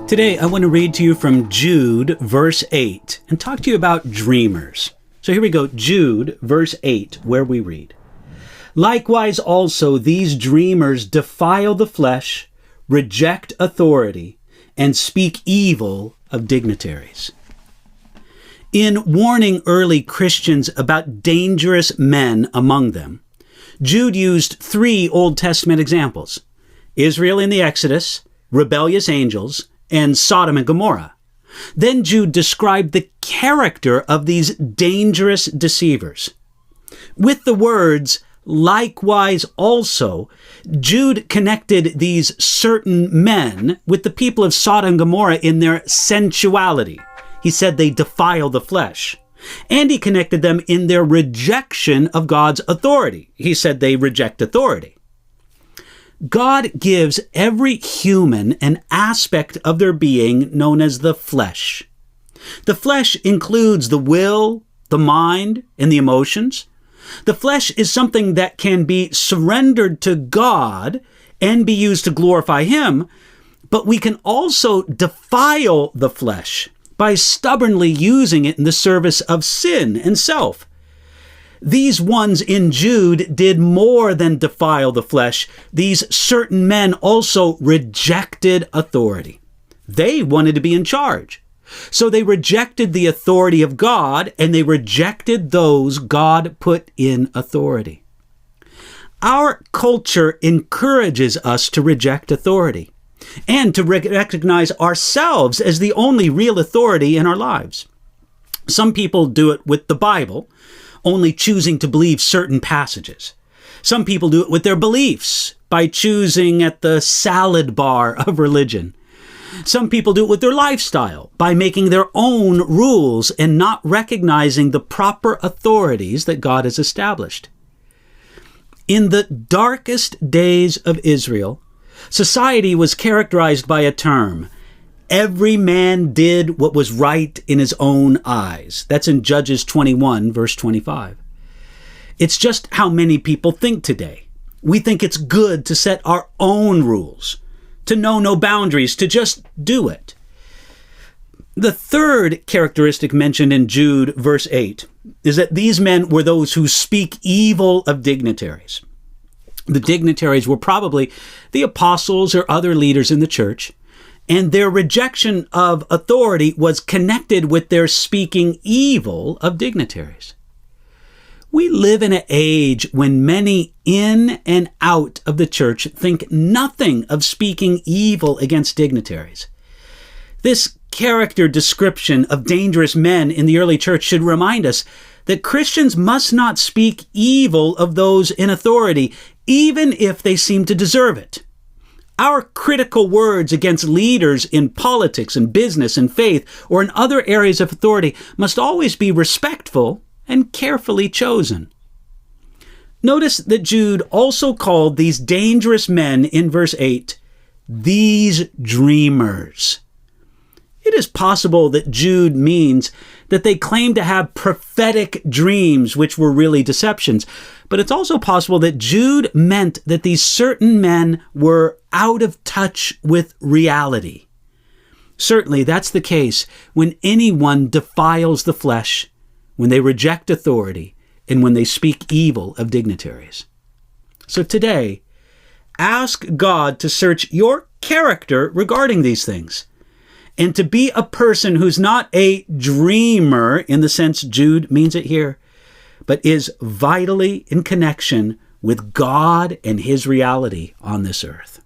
Today, I want to read to you from Jude, verse 8, and talk to you about dreamers. So here we go, Jude, verse 8, where we read, "Likewise also these dreamers defile the flesh, reject authority, and speak evil of dignitaries." In warning early Christians about dangerous men among them, Jude used 3 Old Testament examples: Israel in the Exodus, rebellious angels, and Sodom and Gomorrah. Then Jude described the character of these dangerous deceivers. With the words, "likewise also," Jude connected these certain men with the people of Sodom and Gomorrah in their sensuality. He said they defile the flesh. And he connected them in their rejection of God's authority. He said they reject authority. God gives every human an aspect of their being known as the flesh. The flesh includes the will, the mind, and the emotions. The flesh is something that can be surrendered to God and be used to glorify Him, but we can also defile the flesh by stubbornly using it in the service of sin and self. These ones in Jude did more than defile the flesh. These certain men also rejected authority. They wanted to be in charge. So they rejected the authority of God, and they rejected those God put in authority. Our culture encourages us to reject authority and to recognize ourselves as the only real authority in our lives. Some people do it with the Bible, only choosing to believe certain passages. Some people do it with their beliefs by choosing at the salad bar of religion. Some people do it with their lifestyle by making their own rules and not recognizing the proper authorities that God has established. In the darkest days of Israel, society was characterized by a term: every man did what was right in his own eyes. That's in Judges 21, verse 25. It's just how many people think today. We think it's good to set our own rules, to know no boundaries, to just do it. The third characteristic mentioned in Jude, verse 8, is that these men were those who speak evil of dignitaries. The dignitaries were probably the apostles or other leaders in the church, and their rejection of authority was connected with their speaking evil of dignitaries. We live in an age when many in and out of the church think nothing of speaking evil against dignitaries. This character description of dangerous men in the early church should remind us that Christians must not speak evil of those in authority, even if they seem to deserve it. Our critical words against leaders in politics and business and faith or in other areas of authority must always be respectful and carefully chosen. Notice that Jude also called these dangerous men in verse 8, these dreamers. It is possible that Jude means that they claimed to have prophetic dreams, which were really deceptions. But it's also possible that Jude meant that these certain men were out of touch with reality. Certainly, that's the case when anyone defiles the flesh, when they reject authority, and when they speak evil of dignitaries. So today, ask God to search your character regarding these things, and to be a person who's not a dreamer in the sense Jude means it here, but is vitally in connection with God and His reality on this earth.